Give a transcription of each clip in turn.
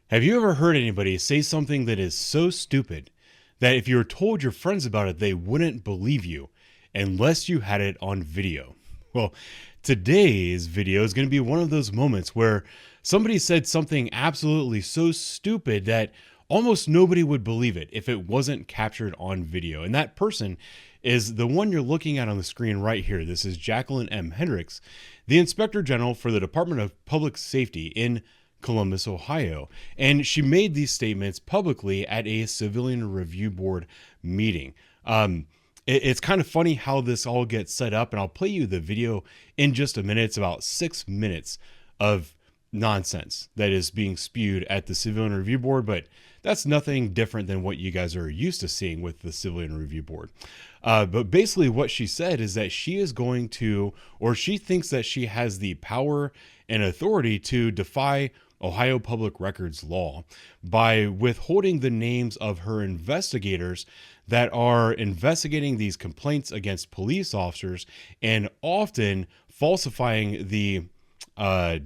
Have you ever heard anybody say something that is so stupid that if you were told your friends about it, they wouldn't believe you unless you had it on video? Well, today's video is going to be one of those moments where somebody said something absolutely so stupid that almost nobody would believe it if it wasn't captured on video. And that person is the one you're looking at on the screen right here. This is Jacqueline M. Hendricks, the Inspector General for the Department of Public Safety in Columbus, Ohio. And she made these statements publicly at a Civilian Review Board meeting. It's kind of funny how this all gets set up, and I'll play you the video in just a minute. It's about 6 minutes of nonsense that is being spewed at the Civilian Review Board, but that's nothing different than what you guys are used to seeing with the Civilian Review Board. But basically what she said is that she is going to, or she thinks that she has the power and authority to defy Ohio Public Records Law by withholding the names of her investigators that are investigating these complaints against police officers and often falsifying the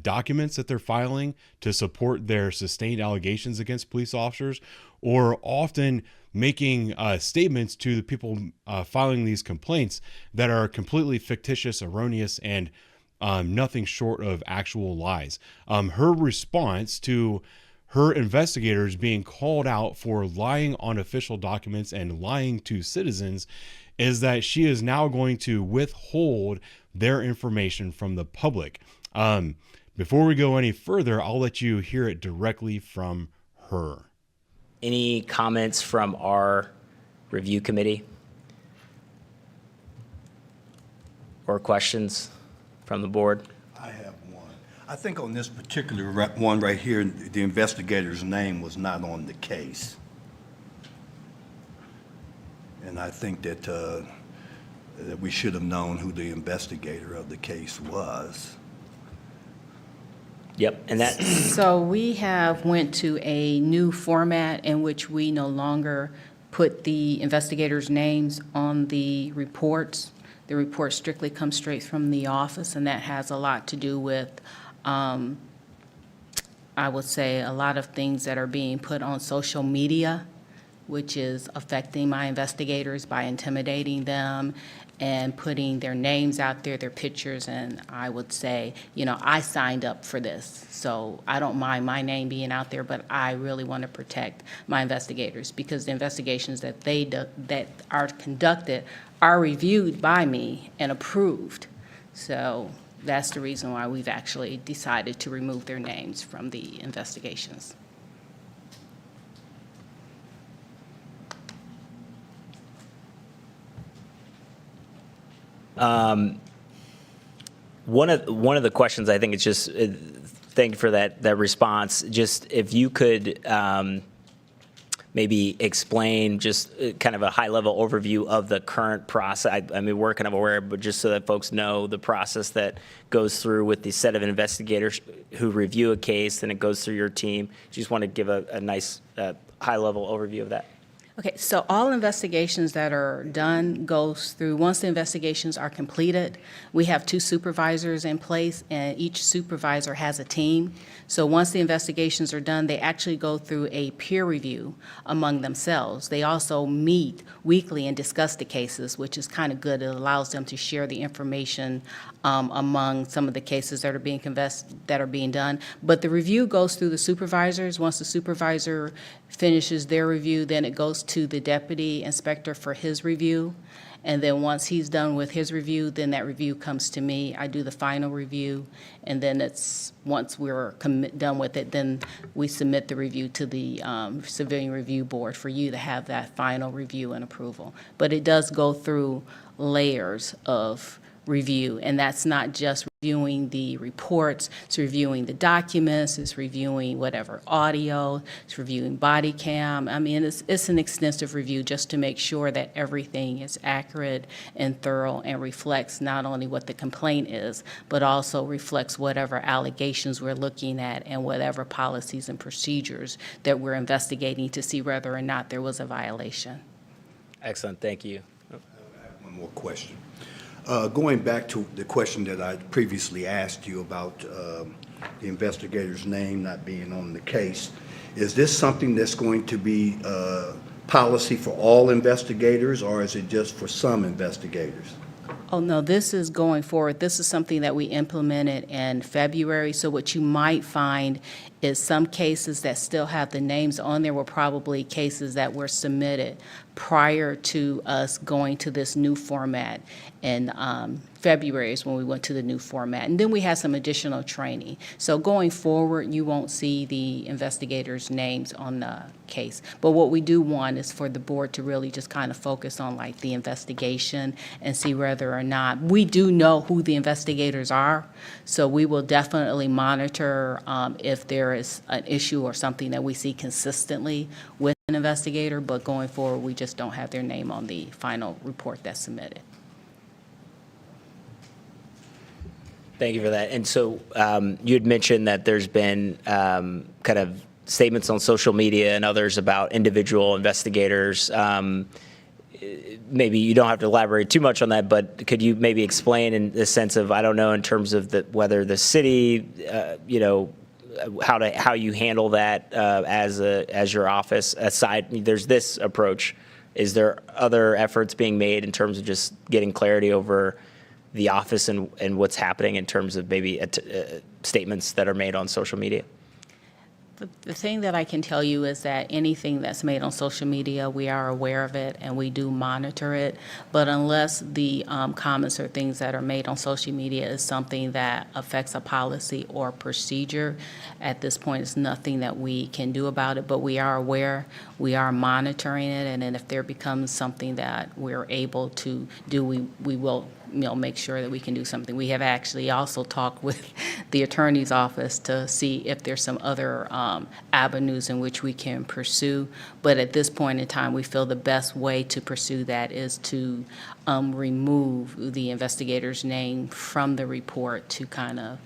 documents that they're filing to support their sustained allegations against police officers, or often making statements to the people filing these complaints that are completely fictitious, erroneous, and nothing short of actual lies. Her response to her investigators being called out for lying on official documents and lying to citizens is that she is now going to withhold their information from the public. Before we go any further, I'll let you hear it directly from her. Any comments from our review committee? Or questions from the board? I have one. I think on this particular one right here, the investigator's name was not on the case. And I think that, that we should have known who the investigator of the case was. Yep, and that. So we have went to a new format in which we no longer put the investigators' names on the reports. The report strictly comes straight from the office, and that has a lot to do with, I would say, a lot of things that are being put on social media, which is affecting my investigators by intimidating them and putting their names out there, their pictures, and I would say, you know, I signed up for this, so I don't mind my name being out there, but I really want to protect my investigators because the investigations that that are conducted are reviewed by me and approved. So that's the reason why we've actually decided to remove their names from the investigations. One of the questions, I think it's just, thank you for that response. Just if you could maybe explain just kind of a high-level overview of the current process. I mean, we're kind of aware, but just so that folks know the process that goes through with the set of investigators who review a case, and it goes through your team. Just want to give a nice high-level overview of that. Okay, so all investigations that are done goes through, once the investigations are completed, we have 2 supervisors in place, and each supervisor has a team. So once the investigations are done, they actually go through a peer review among themselves. They also meet weekly and discuss the cases, which is kind of good. It allows them to share the information among some of the cases that are being done. But the review goes through the supervisors. Once the supervisor finishes their review, then it goes to the deputy inspector for his review. And then once he's done with his review, then that review comes to me. I do the final review, and then once we're done with it, then we submit the review to the Civilian Review Board for you to have that final review and approval. But it does go through layers of review, and that's not just reviewing the reports, it's reviewing the documents, it's reviewing whatever audio, it's reviewing body cam. I mean, it's an extensive review just to make sure that everything is accurate and thorough and reflects not only what the complaint is, but also reflects whatever allegations we're looking at and whatever policies and procedures that we're investigating to see whether or not there was a violation. Excellent, thank you. I have one more question. Going back to the question that I previously asked you about the investigator's name not being on the case, Is this something that's going to be policy for all investigators, or is it just for some investigators? Oh, no, this is going forward. This is something that we implemented in February. So what you might find is some cases that still have the names on there were probably cases that were submitted prior to us going to this new format. In February is when we went to the new format. And then we had some additional training. So going forward, you won't see the investigators' names on the case. But what we do want is for the board to really just kind of focus on like the investigation and see whether or not, we do know who the investigators are. So we will definitely monitor if there is an issue or something that we see consistently with an investigator, but going forward, we just don't have their name on the final report that's submitted. Thank you for that. And so you had mentioned that there's been kind of statements on social media and others about individual investigators. Maybe you don't have to elaborate too much on that, but could you maybe explain in the sense of, I don't know, in terms of whether the city, how you handle that as your office aside? There's this approach. Is there other efforts being made in terms of just getting clarity over the office and what's happening in terms of maybe statements that are made on social media? The thing that I can tell you is that anything that's made on social media, we are aware of it and we do monitor it. But unless the comments or things that are made on social media is something that affects a policy or procedure, at this point, it's nothing that we can do about it. But we are aware, we are monitoring it, and then if there becomes something that we're able to do, we will make sure that we can do something. We have actually also talked with the attorney's office to see if there's some other avenues in which we can pursue. But at this point in time, we feel the best way to pursue that is to remove the investigator's name from the report to kind of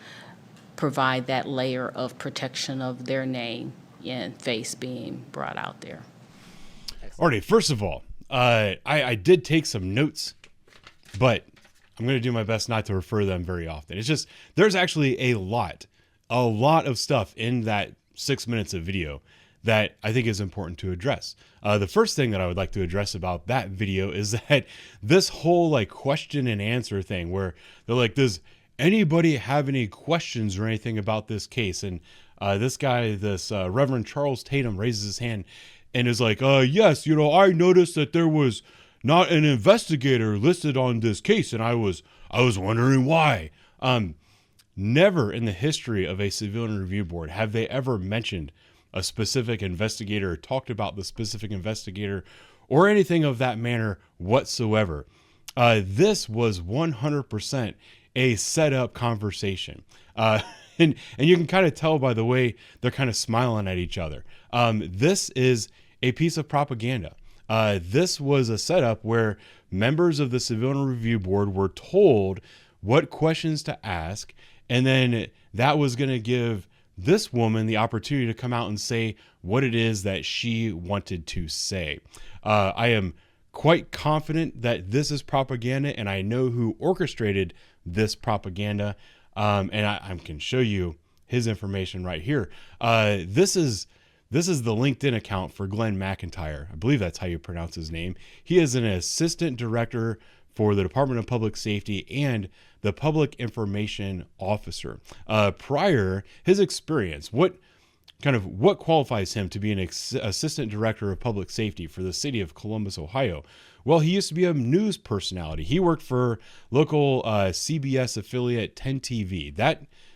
provide that layer of protection of their name and face being brought out there. All right, first of all, I did take some notes, but I'm going to do my best not to refer to them very often. It's just, there's actually a lot of stuff in that 6 minutes of video that I think is important to address. The first thing that I would like to address about that video is that this whole like question and answer thing where they're like, does anybody have any questions or anything about this case? And this guy, Reverend Charles Tatum, raises his hand and is like, yes, I noticed that there was not an investigator listed on this case, and I was wondering why. Never in the history of a civilian review board have they ever mentioned a specific investigator or talked about the specific investigator or anything of that manner whatsoever. This was 100% a set-up conversation. And you can kind of tell by the way they're kind of smiling at each other. This is a piece of propaganda. This was a setup where members of the Civilian Review Board were told what questions to ask, and then that was going to give this woman the opportunity to come out and say what it is that she wanted to say. I am quite confident that this is propaganda, and I know who orchestrated this propaganda, and I can show you his information right here. This is the LinkedIn account for Glenn McIntyre. I believe that's how you pronounce his name. He is an assistant director for the Department of Public Safety and the Public Information Officer. Prior, his experience, what qualifies him to be an assistant director of public safety for the city of Columbus, Ohio? Well, he used to be a news personality. He worked for local CBS affiliate 10 TV.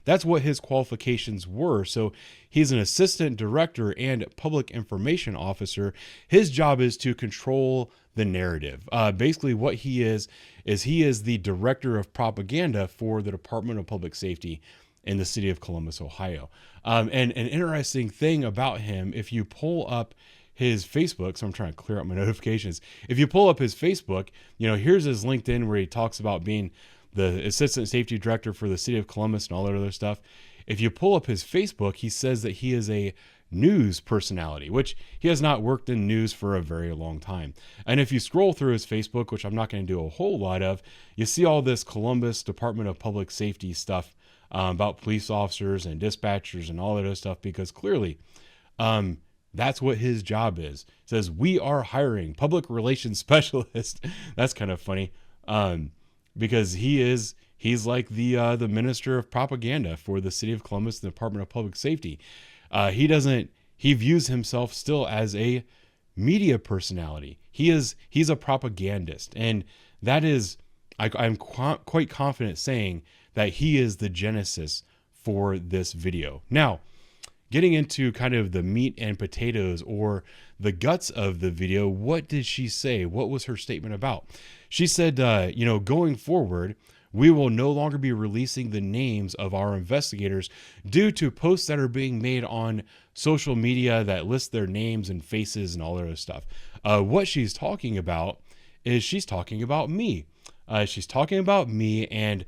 That's what his qualifications were. So he's an assistant director and public information officer. His job is to control the narrative. Basically what he is he is the director of propaganda for the Department of Public Safety in the city of Columbus, Ohio. And an interesting thing about him, if you pull up his Facebook, so I'm trying to clear up my notifications. If you pull up his Facebook, here's his LinkedIn where he talks about being the assistant safety director for the city of Columbus and all that other stuff. If you pull up his Facebook, he says that he is a news personality, which he has not worked in news for a very long time. And if you scroll through his Facebook, which I'm not going to do a whole lot of, you see all this Columbus Department of Public Safety stuff about police officers and dispatchers and all that other stuff, because clearly That's what his job is. It says, we are hiring public relations specialist. That's kind of funny. Because he's like the minister of propaganda for the city of Columbus, the Department of Public Safety. He views himself still as a media personality. He's a propagandist. And that is, I'm quite confident saying that he is the genesis for this video. Now, getting into kind of the meat and potatoes or the guts of the video, what did she say? What was her statement about? She said, going forward, we will no longer be releasing the names of our investigators due to posts that are being made on social media that list their names and faces and all that other stuff. What she's talking about is she's talking about me. She's talking about me and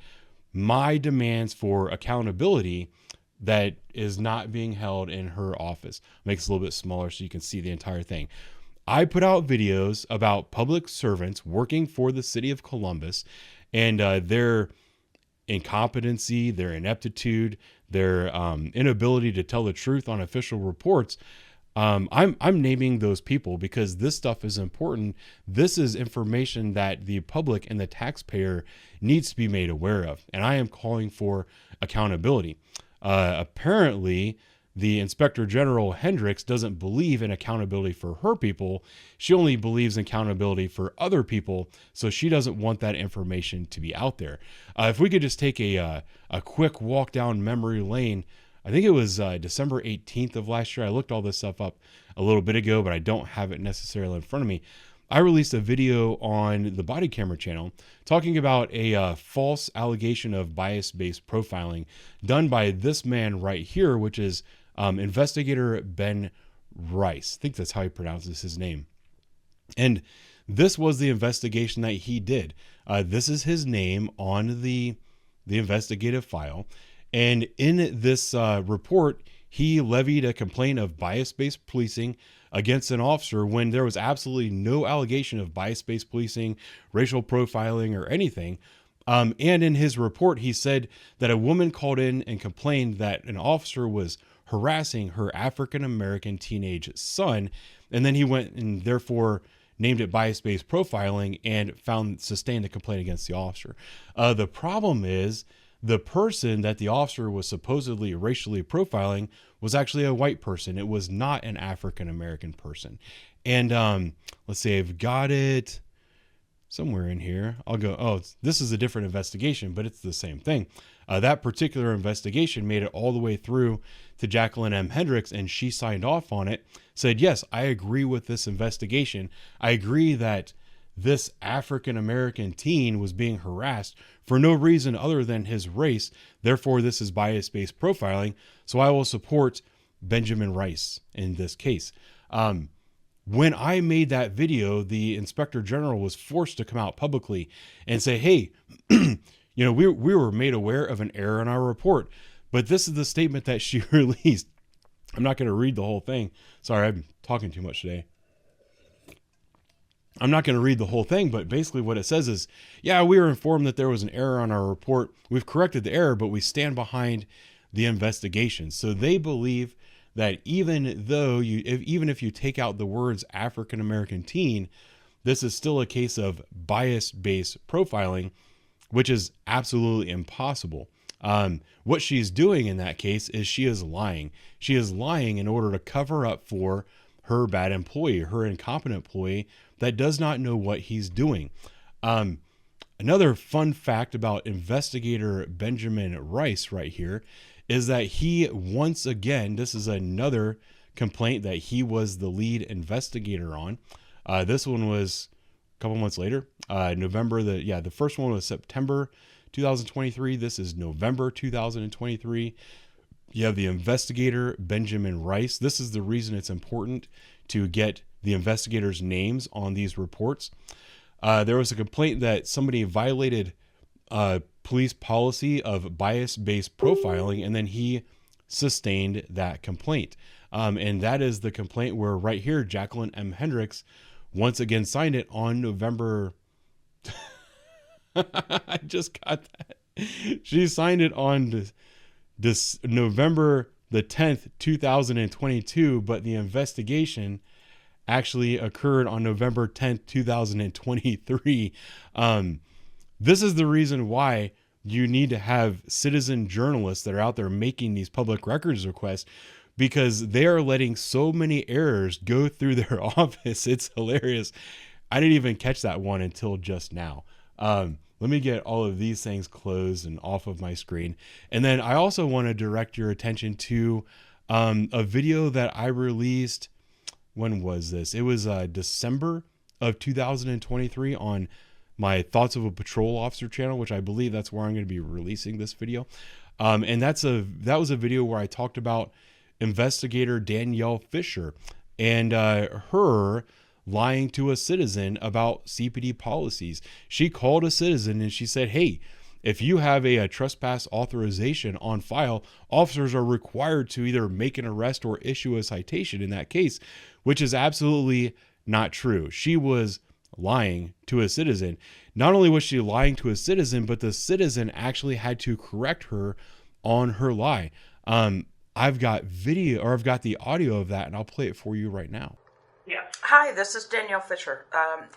my demands for accountability that is not being held in her office. Makes it a little bit smaller so you can see the entire thing. I put out videos about public servants working for the city of Columbus and their incompetency, their ineptitude, their inability to tell the truth on official reports. I'm naming those people because this stuff is important. This is information that the public and the taxpayer needs to be made aware of. And I am calling for accountability. Apparently, the Inspector General Hendricks doesn't believe in accountability for her people. She only believes in accountability for other people, so she doesn't want that information to be out there. If we could just take a quick walk down memory lane, I think it was December 18th of last year. I looked all this stuff up a little bit ago, but I don't have it necessarily in front of me. I released a video on the Body Camera channel talking about a false allegation of bias-based profiling done by this man right here, which is investigator Ben Rice. I think that's how he pronounces his name. And this was the investigation that he did. This is his name on the investigative file. And in this report, he levied a complaint of bias-based policing against an officer when there was absolutely no allegation of bias-based policing, racial profiling, or anything. And in his report, he said that a woman called in and complained that an officer was harassing her African-American teenage son. And then he went and therefore named it bias-based profiling and sustained a complaint against the officer. The problem is the person that the officer was supposedly racially profiling was actually a white person. It was not an African-American person. And let's see, I've got it somewhere in here. I'll go, this is a different investigation, but it's the same thing. That particular investigation made it all the way through to Jacqueline M. Hendricks, and she signed off on it, said, yes, I agree with this investigation. I agree that this African-American teen was being harassed for no reason other than his race. Therefore, this is bias-based profiling. So I will support Benjamin Rice in this case. When I made that video, the Inspector General was forced to come out publicly and say, hey, we were made aware of an error in our report, but this is the statement that she released. I'm not going to read the whole thing. Sorry, I'm talking too much today. I'm not going to read the whole thing, but basically what it says is, yeah, we were informed that there was an error on our report. We've corrected the error, but we stand behind the investigation. So they believe that even if you take out the words African-American teen, this is still a case of bias-based profiling, which is absolutely impossible. What she's doing in that case is she is lying. She is lying in order to cover up for her bad employee, her incompetent employee that does not know what he's doing. Another fun fact about investigator Benjamin Rice right here is that he, once again, this is another complaint that he was the lead investigator on. This one was a couple months later, the first one was September 2023. This is November 2023. You have the investigator Benjamin Rice. This is the reason it's important to get the investigators' names on these reports. There was a complaint that somebody violated police policy of bias-based profiling, and then he sustained that complaint. And that is the complaint where right here, Jacqueline M. Hendricks once again signed it on November. I just got that. She signed it on this November the 10th, 2022, but the investigation actually occurred on November 10th, 2023. This is the reason why you need to have citizen journalists that are out there making these public records requests, because they are letting so many errors go through their office. It's hilarious. I didn't even catch that one until just now. Let me get all of these things closed and off of my screen. And then I also want to direct your attention to a video that I released. When was this? It was December of 2023 on my Thoughts of a Patrol Officer channel, which I believe that's where I'm going to be releasing this video. And that was a video where I talked about investigator Danielle Fisher and her lying to a citizen about CPD policies. She called a citizen and she said, hey, if you have a trespass authorization on file, officers are required to either make an arrest or issue a citation in that case, which is absolutely not true. She was lying to a citizen. Not only was she lying to a citizen, but the citizen actually had to correct her on her lie. I've got the audio of that, and I'll play it for you right now. Yeah. Hi, this is Danielle Fisher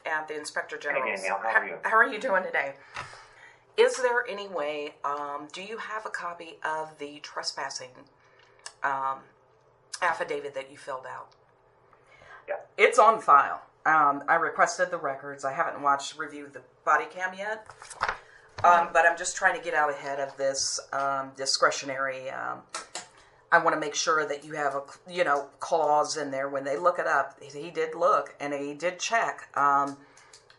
at the Inspector General. Hey Danielle, how are you? How are you doing today? Is there any way, do you have a copy of the trespassing affidavit that you filled out? Yeah. It's on file. I requested the records. I haven't reviewed the body cam yet, but I'm just trying to get out ahead of this discretionary. I want to make sure that you have a clause in there when they look it up. He did look and he did check.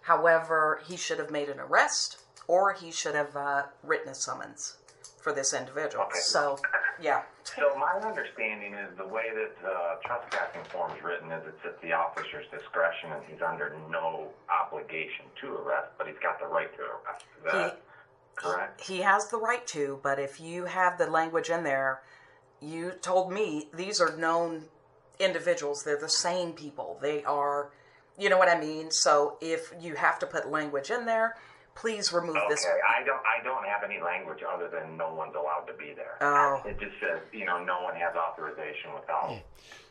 However, he should have made an arrest or he should have written a summons for this individual. Okay. So, yeah. So my understanding is the way that trespassing form is written is it's at the officer's discretion and he's under no obligation to arrest, but he's got the right to arrest. Is that correct? He has the right to, but if you have the language in there, you told me these are known individuals. They're the same people. They are, you know what I mean? So if you have to put language in there, please remove this. Okay, I don't have any language other than no one's allowed to be there. Oh. It just says, no one has authorization without.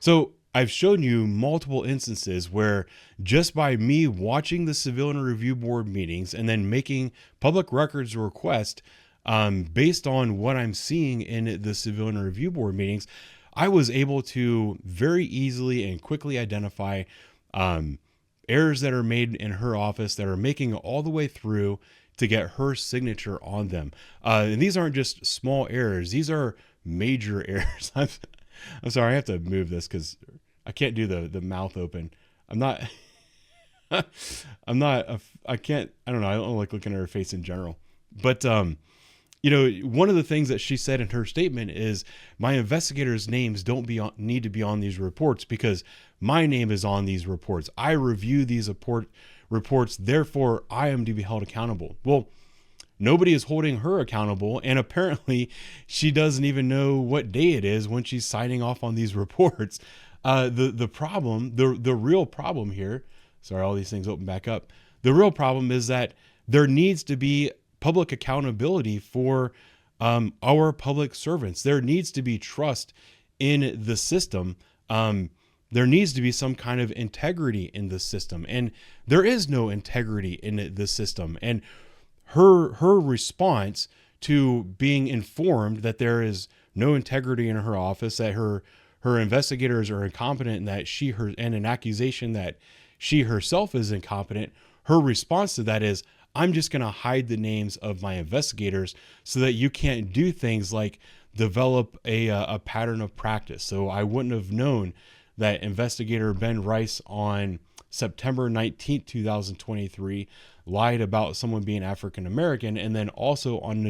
So I've shown you multiple instances where just by me watching the Civilian Review Board meetings and then making public records request based on what I'm seeing in the Civilian Review Board meetings, I was able to very easily and quickly identify errors that are made in her office that are making it all the way through to get her signature on them. And these aren't just small errors. These are major errors. I'm sorry, I have to move this because I can't do the mouth open. I don't know. I don't like looking at her face in general. But, one of the things that she said in her statement is my investigators' names need to be on these reports because my name is on these reports. I review these reports. Therefore, I am to be held accountable. Well, nobody is holding her accountable. And apparently she doesn't even know what day it is when she's signing off on these reports. The real problem here, sorry, all these things open back up. The real problem is that there needs to be public accountability for our public servants. There needs to be trust in the system. There needs to be some kind of integrity in the system, and there is no integrity in the system. And her response to being informed that there is no integrity in her office, that her investigators are incompetent, and that and an accusation that she herself is incompetent, her response to that is, I'm just going to hide the names of my investigators so that you can't do things like develop a pattern of practice. So I wouldn't have known that investigator Ben Rice on September 19th, 2023 lied about someone being African American, and then also on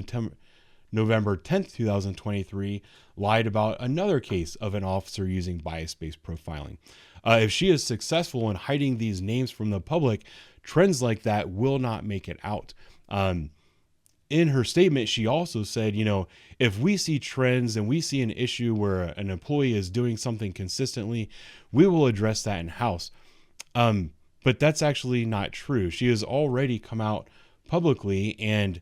November 10th, 2023 lied about another case of an officer using bias-based profiling. If she is successful in hiding these names from the public, trends like that will not make it out. In her statement, she also said, if we see trends and we see an issue where an employee is doing something consistently, we will address that in-house. But that's actually not true. She has already come out publicly and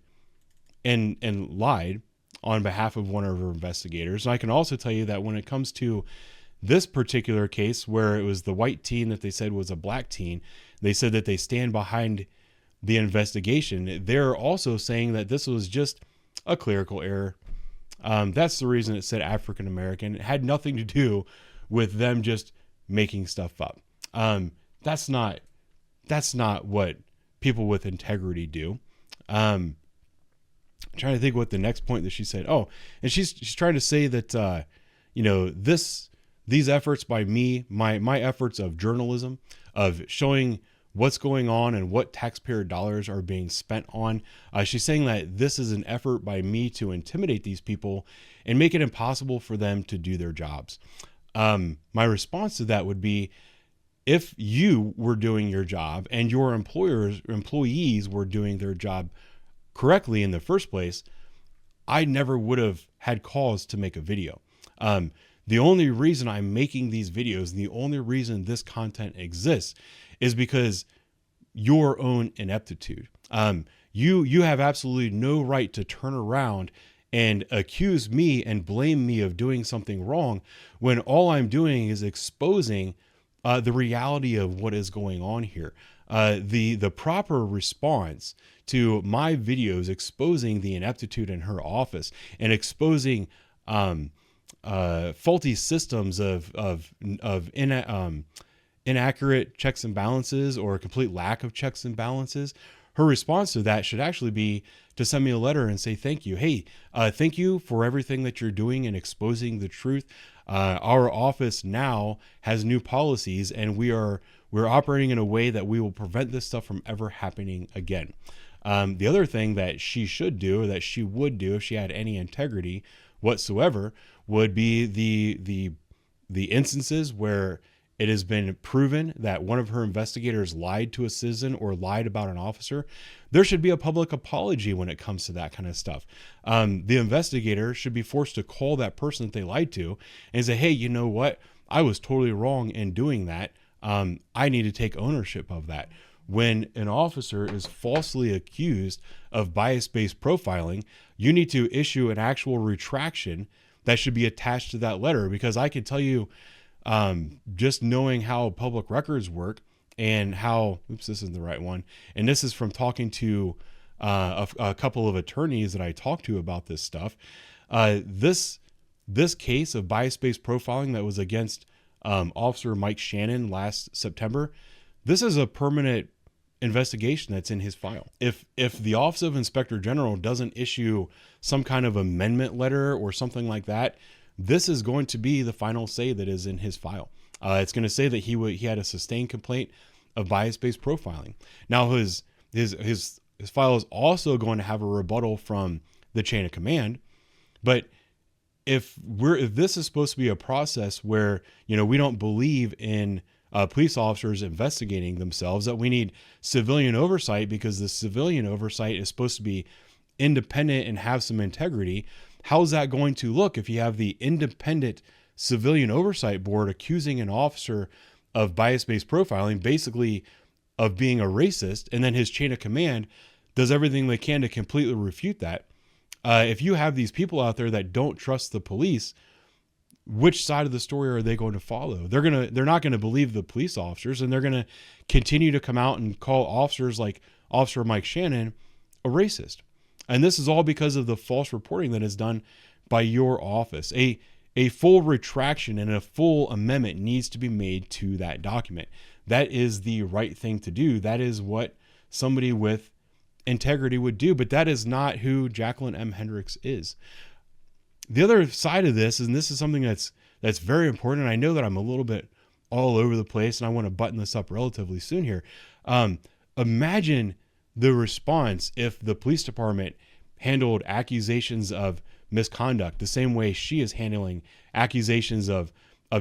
lied on behalf of one of her investigators. And I can also tell you that when it comes to this particular case, where it was the white teen that they said was a black teen, they said that they stand behind the investigation. They're also saying that this was just a clerical error. That's the reason it said African American. It had nothing to do with them just making stuff up. That's not what people with integrity do. I'm trying to think what the next point that she said. Oh, and she's trying to say that these efforts by me, my efforts of journalism, of showing what's going on and what taxpayer dollars are being spent on. She's saying that this is an effort by me to intimidate these people and make it impossible for them to do their jobs. My response to that would be, if you were doing your job and your employees were doing their job correctly in the first place, I never would have had cause to make a video. The only reason I'm making these videos, and the only reason this content exists, is because your own ineptitude. You have absolutely no right to turn around and accuse me and blame me of doing something wrong when all I'm doing is exposing the reality of what is going on here. The proper response to my videos exposing the ineptitude in her office and exposing faulty systems of inaccurate checks and balances, or a complete lack of checks and balances, her response to that should actually be to send me a letter and say, thank you. Hey, thank you for everything that you're doing in exposing the truth. Our office now has new policies, and we're operating in a way that we will prevent this stuff from ever happening again. The other thing that she should do, or that she would do if she had any integrity whatsoever, would be the instances where it has been proven that one of her investigators lied to a citizen or lied about an officer. There should be a public apology when it comes to that kind of stuff. The investigator should be forced to call that person that they lied to and say, hey, you know what? I was totally wrong in doing that. I need to take ownership of that. When an officer is falsely accused of bias-based profiling, you need to issue an actual retraction that should be attached to that letter, because I can tell you, just knowing how public records work and how, this isn't the right one. And this is from talking to a couple of attorneys that I talked to about this stuff. This case of bias-based profiling that was against Officer Mike Shannon last September, this is a permanent investigation that's in his file. If the Office of Inspector General doesn't issue some kind of amendment letter or something like that, this is going to be the final say that is in his file. It's going to say that he had a sustained complaint of bias-based profiling. Now his file is also going to have a rebuttal from the chain of command. But if this is supposed to be a process where, we don't believe in police officers investigating themselves, that we need civilian oversight, because the civilian oversight is supposed to be independent and have some integrity. How's that going to look if you have the independent civilian oversight board accusing an officer of bias-based profiling, basically of being a racist, and then his chain of command does everything they can to completely refute that? If you have these people out there that don't trust the police, which side of the story are they going to follow? They're not going to believe the police officers, and they're going to continue to come out and call officers like Officer Mike Shannon a racist. And this is all because of the false reporting that is done by your office. A full retraction and a full amendment needs to be made to that document. That is the right thing to do. That is what somebody with integrity would do, but that is not who Jacqueline M. Hendricks is. The other side of this, and this is something that's very important, and I know that I'm a little bit all over the place, and I want to button this up relatively soon here. Imagine the response if the police department handled accusations of misconduct the same way she is handling accusations of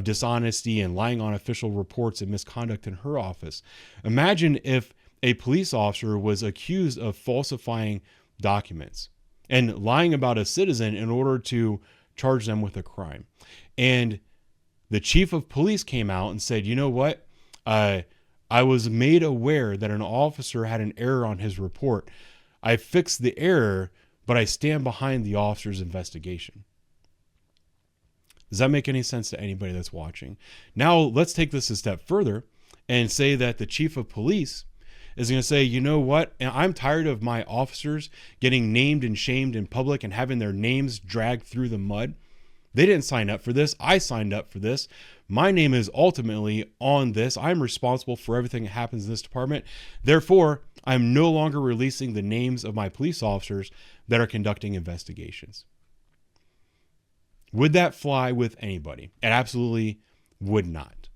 dishonesty and lying on official reports and misconduct in her office. Imagine if a police officer was accused of falsifying documents and lying about a citizen in order to charge them with a crime. And the chief of police came out and said, you know what? I was made aware that an officer had an error on his report. I fixed the error, but I stand behind the officer's investigation. Does that make any sense to anybody that's watching? Now, let's take this a step further and say that the chief of police is going to say, you know what? I'm tired of my officers getting named and shamed in public and having their names dragged through the mud. They didn't sign up for this. I signed up for this. My name is ultimately on this. I'm responsible for everything that happens in this department. Therefore, I'm no longer releasing the names of my police officers that are conducting investigations. Would that fly with anybody? It absolutely would not.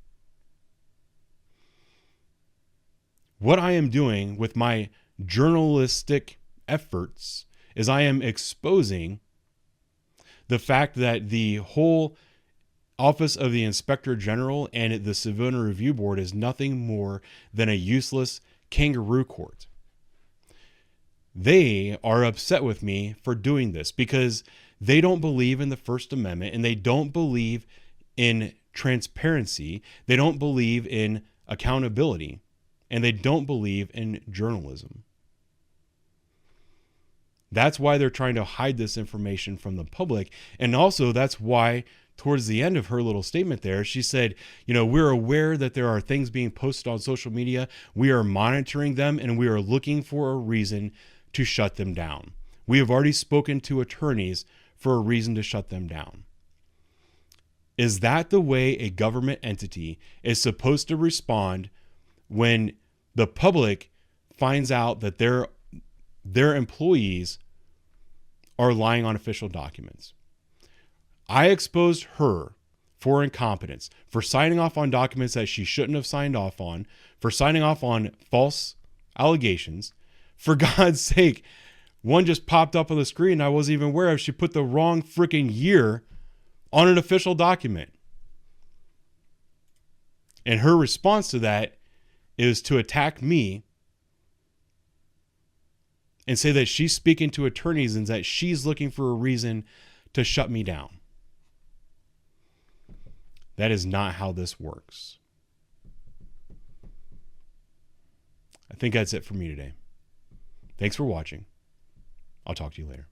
What I am doing with my journalistic efforts is I am exposing the fact that the whole Office of the Inspector General and the Civilian Review Board is nothing more than a useless kangaroo court. They are upset with me for doing this because they don't believe in the First Amendment and they don't believe in transparency. They don't believe in accountability and they don't believe in journalism. That's why they're trying to hide this information from the public. And also that's why towards the end of her little statement there, she said, you know, we're aware that there are things being posted on social media. We are monitoring them and we are looking for a reason to shut them down. We have already spoken to attorneys for a reason to shut them down. Is that the way a government entity is supposed to respond when the public finds out that their employees are lying on official documents? I exposed her for incompetence, for signing off on documents that she shouldn't have signed off on, for signing off on false allegations. For God's sake, one just popped up on the screen I wasn't even aware of. She put the wrong freaking year on an official document. And her response to that is to attack me and say that she's speaking to attorneys and that she's looking for a reason to shut me down. That is not how this works. I think that's it for me today. Thanks for watching. I'll talk to you later.